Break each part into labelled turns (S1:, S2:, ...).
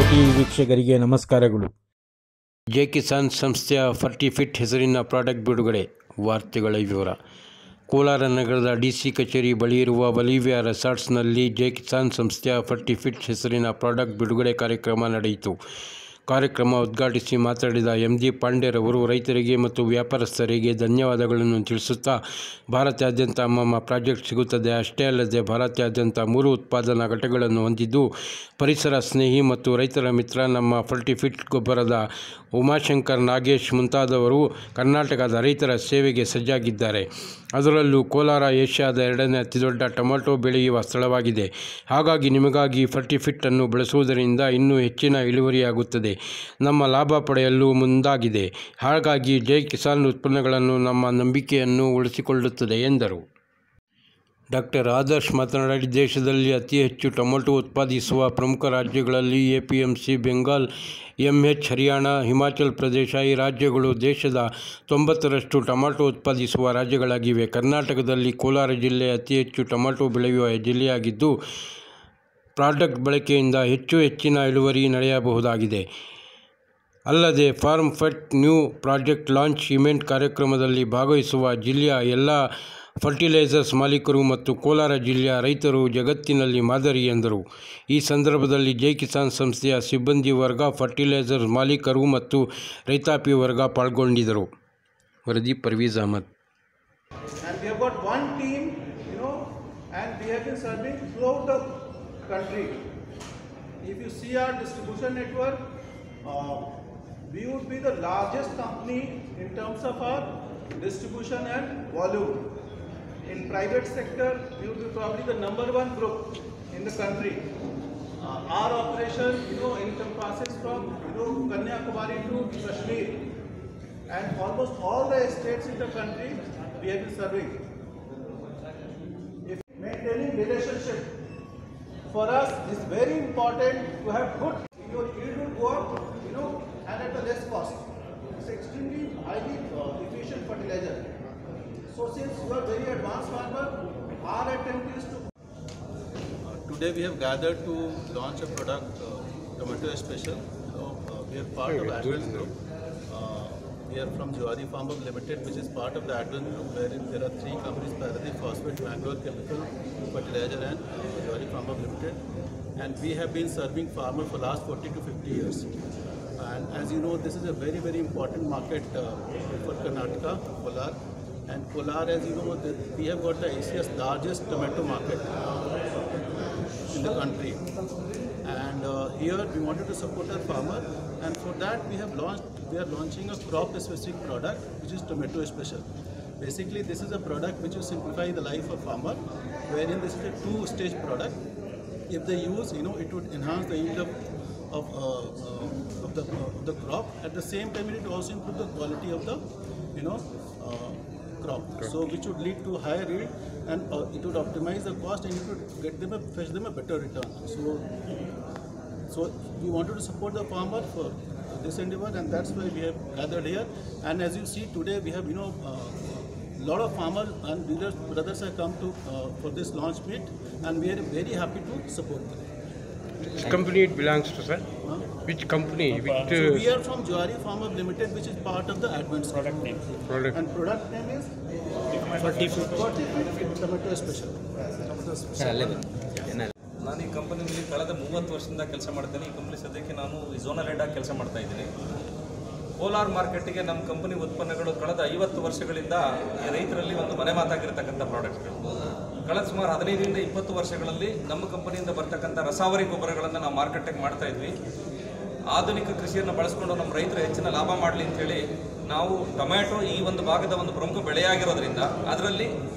S1: TV ವೀಕ್ಷಕರಿಗೆ ನಮಸ್ಕಾರಗಳು.
S2: ಜೈ ಕಿಸಾನ್ ಸಂಸ್ಥೆಯ ಫರ್ಟಿಫಿಟ್ ಹೆಸರಿನ ಪ್ರಾಡಕ್ಟ್ ಬಿಡುಗಡೆ. ವಾರ್ತೆಗಳ ವಿವರ. ಕೋಲಾರ ನಗರದ ಡಿಸಿ ಕಚೇರಿ ಬಳಿ ಇರುವ ಒಲಿವಿಯಾ ರೆಸಾರ್ಟ್ಸ್ನಲ್ಲಿ ಜೈ ಕಿಸಾನ್ ಸಂಸ್ಥೆಯ ಫರ್ಟಿಫಿಟ್ ಹೆಸರಿನ ಪ್ರಾಡಕ್ಟ್ ಬಿಡುಗಡೆ ಕಾರ್ಯಕ್ರಮ ನಡೆಯಿತು. ಕಾರ್ಯಕ್ರಮ ಉದ್ಘಾಟಿಸಿ ಮಾತನಾಡಿದ MD ಪಾಂಡೆರವರು ರೈತರಿಗೆ ಮತ್ತು ವ್ಯಾಪಾರಸ್ಥರಿಗೆ ಧನ್ಯವಾದಗಳನ್ನು ತಿಳಿಸುತ್ತಾ, ಭಾರತಾದ್ಯಂತ ನಮ್ಮ ಪ್ರಾಜೆಕ್ಟ್ ಸಿಗುತ್ತದೆ. ಅಷ್ಟೇ ಅಲ್ಲದೆ ಭಾರತಾದ್ಯಂತ 3 ಉತ್ಪಾದನಾ ಘಟಕಗಳನ್ನು ಹೊಂದಿದ್ದು ಪರಿಸರ ಸ್ನೇಹಿ ಮತ್ತು ರೈತರ ಮಿತ್ರ. ನಮ್ಮ ಫರ್ಟಿಫಿಟ್ ಗೊಬ್ಬರದ ಉಮಾಶಂಕರ್, ನಾಗೇಶ್ ಮುಂತಾದವರು ಕರ್ನಾಟಕದ ರೈತರ ಸೇವೆಗೆ ಸಜ್ಜಾಗಿದ್ದಾರೆ. ಅದರಲ್ಲೂ ಕೋಲಾರ ಏಷ್ಯಾದ 2ನೇ ಅತಿದೊಡ್ಡ ಟೊಮೆಟೊ ಬೆಳೆಯುವ ಸ್ಥಳವಾಗಿದೆ. ಹಾಗಾಗಿ ನಿಮಗಾಗಿ ಫರ್ಟಿಫಿಟ್ಟನ್ನು ಬಳಸುವುದರಿಂದ ಇನ್ನೂ ಹೆಚ್ಚಿನ ಇಳುವರಿಯಾಗುತ್ತದೆ. ನಮ್ಮ ಲಾಭ ಪಡೆಯಲು ಮುಂದಾಗಿದೆ. ಹಾಗಾಗಿ ಜೈ ಕಿಸಾನ್ ಉತ್ಪನ್ನಗಳನ್ನು ನಮ್ಮ ನಂಬಿಕೆಯನ್ನು ಉಳಿಸಿಕೊಳ್ಳುತ್ತದೆ ಎಂದರು. ಡಾಕ್ಟರ್ ಆದರ್ಶ್ ಮಾತನಾಡಿ, ದೇಶದಲ್ಲಿ ಅತಿ ಹೆಚ್ಚು ಟೊಮೆಟೊ ಉತ್ಪಾದಿಸುವ ಪ್ರಮುಖ ರಾಜ್ಯಗಳಲ್ಲಿ APMC, ಬೆಂಗಾಲ್, MH, ಹರಿಯಾಣ, ಹಿಮಾಚಲ ಪ್ರದೇಶ ಈ ರಾಜ್ಯಗಳು ದೇಶದ 90ರಷ್ಟು ಟೊಮೆಟೊ ಉತ್ಪಾದಿಸುವ ರಾಜ್ಯಗಳಾಗಿವೆ. ಕರ್ನಾಟಕದಲ್ಲಿ ಕೋಲಾರ ಜಿಲ್ಲೆ ಅತಿ ಹೆಚ್ಚು ಟೊಮೆಟೊ ಬೆಳೆಯುವ ಜಿಲ್ಲೆಯಾಗಿದ್ದು ಪ್ರಾಡಕ್ಟ್ ಬಳಕೆಯಿಂದ ಹೆಚ್ಚಿನ ಇಳುವರಿ ನಡೆಯಬಹುದಾಗಿದೆ. ಅಲ್ಲದೆ farm fete new project launch event ಕಾರ್ಯಕ್ರಮದಲ್ಲಿ ಭಾಗವಹಿಸುವ ಜಿಲ್ಲೆಯ ಎಲ್ಲ ಫರ್ಟಿಲೈಸರ್ಸ್ ಮಾಲೀಕರು ಮತ್ತು ಕೋಲಾರ ಜಿಲ್ಲೆಯ ರೈತರು ಜಗತ್ತಿನಲ್ಲಿ ಮಾದರಿ ಎಂದರು. ಈ ಸಂದರ್ಭದಲ್ಲಿ ಜೈ ಕಿಸಾನ್ ಸಂಸ್ಥೆಯ ಸಿಬ್ಬಂದಿ ವರ್ಗ, ಫರ್ಟಿಲೈಸರ್ ಮಾಲೀಕರು ಮತ್ತು ರೈತಾಪಿ ವರ್ಗ ಪಾಲ್ಗೊಂಡಿದ್ದರು. ವರದಿ Parvez Ahmed.
S3: And we have got one team, and we have been serving throughout the country. If you see our distribution network, we would be the largest company in terms of our distribution and volume. In private sector, we would be probably the #1 group in the country. Our operation, encompasses from Kanyakumari to Kashmir, and almost all the states in the country we have been serving. If maintaining relationship for us is very important to have good, your yield will go up, and at a less cost. It's extremely highly efficient fertilizer. So since you are very advanced farmer, our attempt is to.
S4: Today we have gathered to launch a product, Tomato Special. We are part of Advent Group. We are from Jawari Farm Limited, which is part of the Advent Group, wherein there are 3 companies: Paradeep Phosphate, Mangrove Chemical, Fertilizer, and Jawari Farm Limited. And we have been serving farmers for last 40 to 50 years. And as you know, this is a very, very important market for Karnataka, Kolar. And Kolar, as you know, we have got the Asia's largest tomato market in the country. And here we wanted to support our farmer, and for that we are launching a crop-specific product, which is Tomato Special. Basically, this is a product which will simplify the life of farmer, wherein this is a 2-stage product. If they use, it would enhance the yield of the crop. At the same time, it will also improve the quality of the, crop. So, which would lead to higher yield, and it would optimize the cost, and it would fetch them a better return. So we wanted to support the farmer for this endeavor, and that's why we have gathered here. And as you see today, we have lot of farmers and brothers have come to for this launch meet, and we are very happy to support them.
S2: Which company it belongs to, sir? Which company?
S4: So we are from Jawari Farm Limited, which is part of the Advent product name. And product name is Fertifit Tomato Special.
S5: ನಾನು ಈ ಕಂಪನಿಯಲ್ಲಿ ಕಳೆದ 30 ವರ್ಷದಿಂದ ಕೆಲಸ ಮಾಡ್ತೇನೆ. ಈ company ಸದ್ಯಕ್ಕೆ ನಾನು ಝೋನಲ್ ಹೆಡ್ ಆಗಿ ಕೆಲಸ ಮಾಡ್ತಾ ಇದ್ದೀನಿ. ಕೋಲಾರ ಮಾರ್ಕೆಟಿಗೆ ನಮ್ಮ ಕಂಪನಿ ಉತ್ಪನ್ನಗಳು ಕಳೆದ 50 ವರ್ಷಗಳಿಂದ ಈ ರೈತರಲ್ಲಿ ಒಂದು ಮನೆ ಮಾತಾಗಿರ್ತಕ್ಕಂಥ ಪ್ರಾಡಕ್ಟ್ಗಳು. ಕಳೆದ ಸುಮಾರು 15ರಿಂದ 20 ವರ್ಷಗಳಲ್ಲಿ ನಮ್ಮ ಕಂಪನಿಯಿಂದ ಬರ್ತಕ್ಕಂಥ ರಸಾವರಿ ಗೊಬ್ಬರಗಳನ್ನು ನಾವು ಮಾರ್ಕೆಟಿಗೆ ಮಾಡ್ತಾ ಇದ್ವಿ. ಆಧುನಿಕ ಕೃಷಿಯನ್ನು ಬಳಸ್ಕೊಂಡು ನಮ್ಮ ರೈತರು ಹೆಚ್ಚಿನ ಲಾಭ ಮಾಡಲಿ ಅಂತೇಳಿ ನಾವು ಟೊಮ್ಯಾಟೊ ಈ ಒಂದು ಭಾಗದ ಒಂದು ಪ್ರಮುಖ ಬೆಳೆಯಾಗಿರೋದ್ರಿಂದ ಅದರಲ್ಲಿ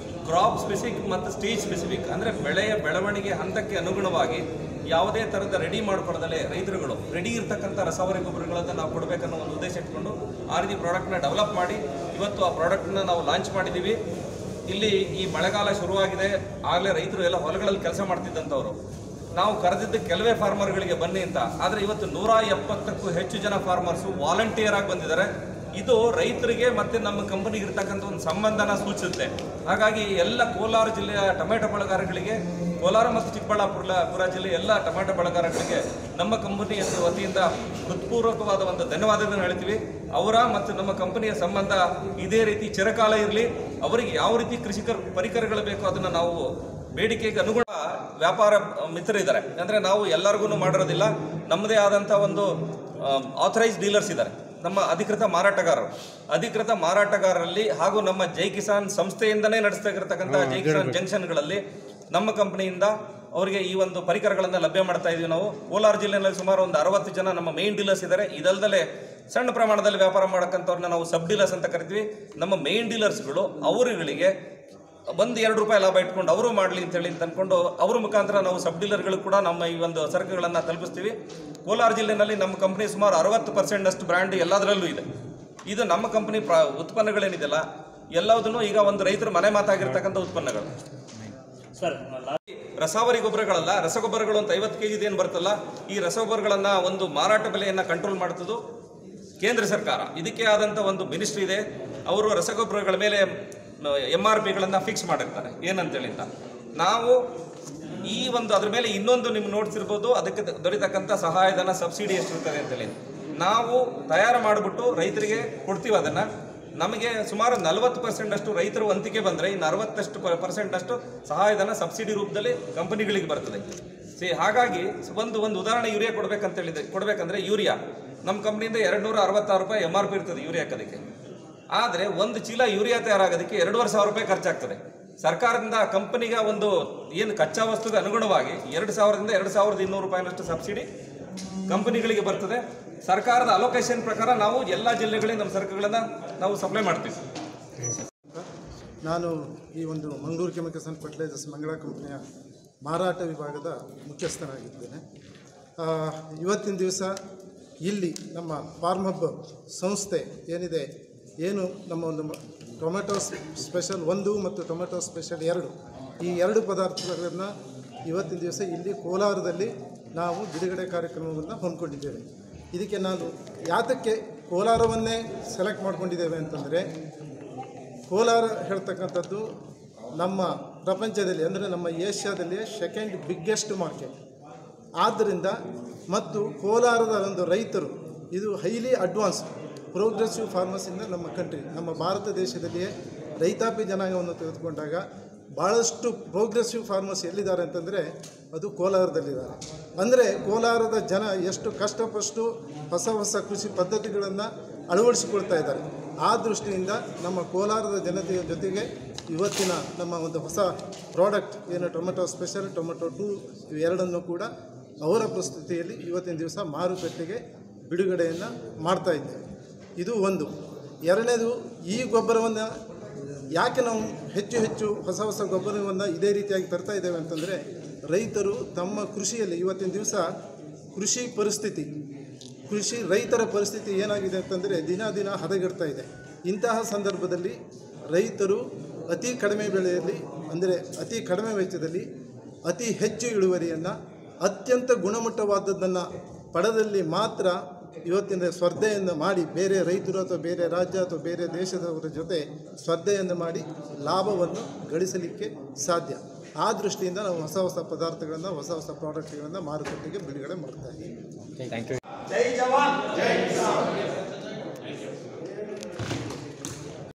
S5: ಕ್ರಾಪ್ ಸ್ಪೆಸಿಫಿಕ್ ಮತ್ತು ಸ್ಟೇಜ್ ಸ್ಪೆಸಿಫಿಕ್ ಅಂದರೆ ಬೆಳೆಯ ಬೆಳವಣಿಗೆ ಹಂತಕ್ಕೆ ಅನುಗುಣವಾಗಿ ಯಾವುದೇ ಥರದ ರೆಡಿ ಮಾಡ್ಕೊಳ್ಳೋದಲ್ಲೇ ರೈತರುಗಳು ರೆಡಿ ಇರ್ತಕ್ಕಂಥ ರಸಾವರಿ ಗೊಬ್ಬರಗಳನ್ನು ನಾವು ಕೊಡಬೇಕನ್ನೋ ಒಂದು ಉದ್ದೇಶ ಇಟ್ಕೊಂಡು ಆ ರೀತಿ ಪ್ರಾಡಕ್ಟ್ನ ಡೆವಲಪ್ ಮಾಡಿ ಇವತ್ತು ಆ ಪ್ರಾಡಕ್ಟ್ನ ನಾವು ಲಾಂಚ್ ಮಾಡಿದ್ದೀವಿ. ಇಲ್ಲಿ ಈ ಮಳೆಗಾಲ ಶುರುವಾಗಿದೆ, ಆಗಲೇ ರೈತರು ಎಲ್ಲ ಹೊಲಗಳಲ್ಲಿ ಕೆಲಸ ಮಾಡ್ತಿದ್ದಂಥವ್ರು. ನಾವು ಕರೆದಿದ್ದ ಕೆಲವೇ ಫಾರ್ಮರ್ಗಳಿಗೆ ಬನ್ನಿ ಅಂತ, ಆದರೆ ಇವತ್ತು 170ಕ್ಕೂ ಹೆಚ್ಚು ಜನ ಫಾರ್ಮರ್ಸು ವಾಲಂಟಿಯರ್ ಆಗಿ ಬಂದಿದ್ದಾರೆ. ಇದು ರೈತರಿಗೆ ಮತ್ತು ನಮ್ಮ ಕಂಪನಿಗೆ ಇರ್ತಕ್ಕಂಥ ಒಂದು ಸಂಬಂಧನ ಸೂಚಿಸುತ್ತೆ. ಹಾಗಾಗಿ ಎಲ್ಲ ಕೋಲಾರ ಜಿಲ್ಲೆಯ ಟೊಮೆಟೊ ಬೆಳೆಗಾರಗಳಿಗೆ, ಕೋಲಾರ ಮತ್ತು ಚಿಕ್ಕಬಳ್ಳಾಪುರ ಜಿಲ್ಲೆಯ ಎಲ್ಲ ಟೊಮೆಟೊ ಬೆಳೆಗಾರಗಳಿಗೆ ನಮ್ಮ ಕಂಪನಿಯ ವತಿಯಿಂದ ಹೃತ್ಪೂರ್ವಕವಾದ ಒಂದು ಧನ್ಯವಾದಗಳನ್ನು ಹೇಳ್ತೀವಿ. ಅವರ ಮತ್ತು ನಮ್ಮ ಕಂಪನಿಯ ಸಂಬಂಧ ಇದೇ ರೀತಿ ಚಿರಕಾಲ ಇರಲಿ. ಅವರಿಗೆ ಯಾವ ರೀತಿ ಕೃಷಿ ಪರಿಕರಗಳು ಬೇಕೋ ಅದನ್ನು ನಾವು ಬೇಡಿಕೆಗೆ ಅನುಗುಣ ವ್ಯಾಪಾರ ಮಿತ್ರರಿದ್ದಾರೆ. ಅಂದರೆ ನಾವು ಎಲ್ಲರಿಗೂ ಮಾಡಿರೋದಿಲ್ಲ, ನಮ್ಮದೇ ಆದಂಥ ಒಂದು ಆಥರೈಸ್ ಡೀಲರ್ಸ್ ಇದ್ದಾರೆ, ನಮ್ಮ ಅಧಿಕೃತ ಮಾರಾಟಗಾರರಲ್ಲಿ ಹಾಗೂ ನಮ್ಮ ಜೈ ಕಿಸಾನ್ ಸಂಸ್ಥೆಯಿಂದನೇ ನಡೆಸ್ತಾ ಇರತಕ್ಕಂಥ ಜೈ ಕಿಸಾನ್ ಜಂಕ್ಷನ್ಗಳಲ್ಲಿ ನಮ್ಮ ಕಂಪನಿಯಿಂದ ಅವರಿಗೆ ಈ ಒಂದು ಪರಿಕರಗಳನ್ನು ಲಭ್ಯ ಮಾಡ್ತಾ ಇದೀವಿ. ನಾವು ಕೋಲಾರ ಜಿಲ್ಲೆಯಲ್ಲಿ ಸುಮಾರು ಒಂದು 60 ಜನ ನಮ್ಮ ಮೇನ್ ಡೀಲರ್ಸ್ ಇದ್ದಾರೆ. ಇದಲ್ಲದೆ ಸಣ್ಣ ಪ್ರಮಾಣದಲ್ಲಿ ವ್ಯಾಪಾರ ಮಾಡಕ್ಕಂಥವ್ರನ್ನ ನಾವು ಸಬ್ ಡೀಲರ್ಸ್ ಅಂತ ಕರಿತೀವಿ. ನಮ್ಮ ಮೇನ್ ಡೀಲರ್ಸ್ಗಳು ಅವರುಗಳಿಗೆ 1-2 ರೂಪಾಯಿ ಲಾಭ ಇಟ್ಕೊಂಡು ಅವರು ಮಾಡಲಿ ಅಂತೇಳಿ ಅಂದ್ಕೊಂಡು ಅವ್ರ ಮುಖಾಂತರ ನಾವು ಸಬ್ ಡೀಲರ್ಗಳು ಕೂಡ ನಮ್ಮ ಈ ಒಂದು ಸರಕುಗಳನ್ನು ತಲುಪಿಸ್ತೀವಿ. ಕೋಲಾರ ಜಿಲ್ಲೆಯಲ್ಲಿ ನಮ್ಮ ಕಂಪನಿ ಸುಮಾರು 60% ಬ್ರ್ಯಾಂಡ್ ಎಲ್ಲದರಲ್ಲೂ ಇದೆ. ಇದು ನಮ್ಮ ಕಂಪನಿ ಉತ್ಪನ್ನಗಳೇನಿದೆಯಲ್ಲ ಎಲ್ಲದನ್ನು ಈಗ ಒಂದು ರೈತರ ಮನೆ ಮಾತಾಗಿರ್ತಕ್ಕಂಥ ಉತ್ಪನ್ನಗಳು. ರಸಾವರಿ ಗೊಬ್ಬರಗಳಲ್ಲ, ರಸಗೊಬ್ಬರಗಳು ಅಂತ 50 kg ಏನು ಬರ್ತಲ್ಲ, ಈ ರಸಗೊಬ್ಬರಗಳನ್ನು ಒಂದು ಮಾರಾಟ ಬೆಲೆಯನ್ನು ಕಂಟ್ರೋಲ್ ಮಾಡ್ತದ್ದು ಕೇಂದ್ರ ಸರ್ಕಾರ. ಇದಕ್ಕೆ ಆದಂಥ ಒಂದು ಮಿನಿಸ್ಟ್ರಿ ಇದೆ. ಅವರು ರಸಗೊಬ್ಬರಗಳ ಮೇಲೆ MRPಗಳನ್ನು ಫಿಕ್ಸ್ ಮಾಡಿರ್ತಾರೆ ಏನಂತೇಳಿ ಅಂತ. ನಾವು ಈ ಒಂದು ಅದ್ರ ಮೇಲೆ ಇನ್ನೊಂದು ನಿಮ್ಗೆ ನೋಡ್ತಿರ್ಬೋದು, ಅದಕ್ಕೆ ದೊರೀತಕ್ಕಂಥ ಸಹಾಯಧನ ಸಬ್ಸಿಡಿ ಎಷ್ಟಿರ್ತದೆ ಅಂತೇಳಿ ನಾವು ತಯಾರು ಮಾಡಿಬಿಟ್ಟು ರೈತರಿಗೆ ಕೊಡ್ತೀವಿ. ಅದನ್ನು ನಮಗೆ ಸುಮಾರು 40% ರೈತರು ವಂತಿಕೆ ಬಂದರೆ ಇನ್ನು 60% ಸಹಾಯಧನ ಸಬ್ಸಿಡಿ ರೂಪದಲ್ಲಿ ಕಂಪನಿಗಳಿಗೆ ಬರ್ತದೆ. ಹಾಗಾಗಿ ಒಂದು ಉದಾಹರಣೆ ಯೂರಿಯಾ ಕೊಡಬೇಕಂದ್ರೆ ಯೂರಿಯಾ ನಮ್ಮ ಕಂಪ್ನಿಯಿಂದ 266 ರೂಪಾಯಿ MRP ಇರ್ತದೆ ಯೂರಿಯಾ ಹಾಕೋದಕ್ಕೆ. ಆದರೆ ಒಂದು ಚೀಲ ಯೂರಿಯಾ ತಯಾರಾಗೋದಕ್ಕೆ 2,500 ರೂಪಾಯಿ ಖರ್ಚಾಗ್ತದೆ. ಸರ್ಕಾರದಿಂದ ಕಂಪನಿಗೆ ಒಂದು ಏನು ಕಚ್ಚಾ ವಸ್ತುಗೆ ಅನುಗುಣವಾಗಿ 2,000ರಿಂದ 2,200 ರೂಪಾಯಿನಷ್ಟು ಸಬ್ಸಿಡಿ ಕಂಪನಿಗಳಿಗೆ ಬರ್ತದೆ. ಸರ್ಕಾರದ ಅಲೋಕೇಶನ್ ಪ್ರಕಾರ ನಾವು ಎಲ್ಲ ಜಿಲ್ಲೆಗಳಿಗೆ ನಮ್ಮ ಸರಕುಗಳನ್ನು ನಾವು ಸಪ್ಲೈ ಮಾಡ್ತೀವಿ.
S6: ನಾನು ಈ ಒಂದು ಮಂಗಳೂರು ಕೆಮಿಕಲ್ಸ್ ಆ್ಯಂಡ್ ಫರ್ಟಿಲೈಸರ್ಸ್ ಮಂಗಳ ಕಂಪನಿಯ ಮಾರಾಟ ವಿಭಾಗದ ಮುಖ್ಯಸ್ಥನಾಗಿದ್ದೇನೆ. ಇವತ್ತಿನ ದಿವಸ ಇಲ್ಲಿ ನಮ್ಮ ಫಾರ್ಮ್ ಹಬ್ ಸಂಸ್ಥೆ ಏನಿದೆ, ಏನು ನಮ್ಮ ಒಂದು ಟೊಮೆಟೊ ಸ್ಪೆಷಲ್ 1 ಮತ್ತು ಟೊಮೆಟೊ ಸ್ಪೆಷಲ್ 2 ಈ 2 ಪದಾರ್ಥಗಳನ್ನು ಇವತ್ತಿನ ದಿವಸ ಇಲ್ಲಿ ಕೋಲಾರದಲ್ಲಿ ನಾವು ಬಿಡುಗಡೆ ಕಾರ್ಯಕ್ರಮವನ್ನು ಹೊಂದ್ಕೊಂಡಿದ್ದೇವೆ. ಇದಕ್ಕೆ ನಾನು ಯಾತಕ್ಕೆ ಕೋಲಾರವನ್ನೇ ಸೆಲೆಕ್ಟ್ ಮಾಡ್ಕೊಂಡಿದ್ದೇವೆ ಅಂತಂದರೆ, ಕೋಲಾರ ಹೇಳ್ತಕ್ಕಂಥದ್ದು ನಮ್ಮ ಪ್ರಪಂಚದಲ್ಲಿ ಅಂದರೆ ನಮ್ಮ ಏಷ್ಯಾದಲ್ಲಿಯೇ 2nd ಬಿಗ್ಗೆಸ್ಟ್ ಮಾರ್ಕೆಟ್. ಆದ್ದರಿಂದ ಮತ್ತು ಕೋಲಾರದ ಒಂದು ರೈತರು ಇದು ಹೈಲಿ ಅಡ್ವಾನ್ಸ್ಡ್ ಪ್ರೋಗ್ರೆಸಿವ್ ಫಾರ್ಮರ್ಸಿಂದ ನಮ್ಮ ಕಂಟ್ರಿ, ನಮ್ಮ ಭಾರತ ದೇಶದಲ್ಲಿಯೇ ರೈತಾಪಿ ಜನಾಂಗವನ್ನು ತೆಗೆದುಕೊಂಡಾಗ ಭಾಳಷ್ಟು ಪ್ರೋಗ್ರೆಸಿವ್ ಫಾರ್ಮರ್ಸ್ ಎಲ್ಲಿದ್ದಾರೆ ಅಂತಂದರೆ ಅದು ಕೋಲಾರದಲ್ಲಿದ್ದಾರೆ. ಅಂದರೆ ಕೋಲಾರದ ಜನ ಎಷ್ಟು ಕಷ್ಟಪಟ್ಟು ಹೊಸ ಕೃಷಿ ಪದ್ಧತಿಗಳನ್ನು ಅಳವಡಿಸಿಕೊಳ್ತಾ ಇದ್ದಾರೆ. ಆ ದೃಷ್ಟಿಯಿಂದ ನಮ್ಮ ಕೋಲಾರದ ಜನತೆಯ ಜೊತೆಗೆ ಇವತ್ತಿನ ನಮ್ಮ ಒಂದು ಹೊಸ ಪ್ರಾಡಕ್ಟ್ ಏನು ಟೊಮೆಟೊ ಸ್ಪೆಷಲ್, ಟೊಮೆಟೊ 2 ಇವೆರಡನ್ನು ಕೂಡ ಅವರ ಪ್ರಸ್ತುತಿಯಲ್ಲಿ ಇವತ್ತಿನ ದಿವಸ ಮಾರುಕಟ್ಟೆಗೆ ಬಿಡುಗಡೆಯನ್ನು ಮಾಡ್ತಾ ಇದ್ದೇವೆ. ಇದು ಒಂದು. ಎರಡನೇದು, ಈ ಗೊಬ್ಬರವನ್ನು ಯಾಕೆ ನಾವು ಹೆಚ್ಚು ಹೊಸ ಗೊಬ್ಬರವನ್ನು ಇದೇ ರೀತಿಯಾಗಿ ತರ್ತಾ ಇದ್ದೇವೆ ಅಂತಂದರೆ, ರೈತರು ತಮ್ಮ ಕೃಷಿಯಲ್ಲಿ ಇವತ್ತಿನ ದಿವಸ ರೈತರ ಪರಿಸ್ಥಿತಿ ಏನಾಗಿದೆ ಅಂತಂದರೆ ದಿನ ಹದಗೆಡ್ತಾ ಇದೆ. ಇಂತಹ ಸಂದರ್ಭದಲ್ಲಿ ರೈತರು ಅತಿ ಕಡಿಮೆ ಬೆಲೆಯಲ್ಲಿ ಅಂದರೆ ಅತಿ ಕಡಿಮೆ ವೆಚ್ಚದಲ್ಲಿ ಅತಿ ಹೆಚ್ಚು ಇಳುವರಿಯನ್ನು ಅತ್ಯಂತ ಗುಣಮಟ್ಟವಾದದ್ದನ್ನು ಪಡೆದಲ್ಲಿ ಮಾತ್ರ ಇವತ್ತಿನ ಸ್ಪರ್ಧೆಯನ್ನು ಮಾಡಿ ಬೇರೆ ರೈತರು ಅಥವಾ ಬೇರೆ ರಾಜ್ಯ ಅಥವಾ ಬೇರೆ ದೇಶದವರ ಜೊತೆ ಸ್ಪರ್ಧೆಯನ್ನು ಮಾಡಿ ಲಾಭವನ್ನು ಗಳಿಸಲಿಕ್ಕೆ ಸಾಧ್ಯ. ಆ ದೃಷ್ಟಿಯಿಂದ ನಾವು ಹೊಸ ಪದಾರ್ಥಗಳನ್ನು ಹೊಸ ಪ್ರಾಡಕ್ಟ್ಗಳನ್ನು ಮಾರುಕಟ್ಟೆಗೆ ಬಿಡುಗಡೆ ಮಾಡ್ತಾ ಇದ್ದೀವಿ.
S7: ಜೈ ಜವಾನ್ ಜೈ ಕಿಸಾನ್.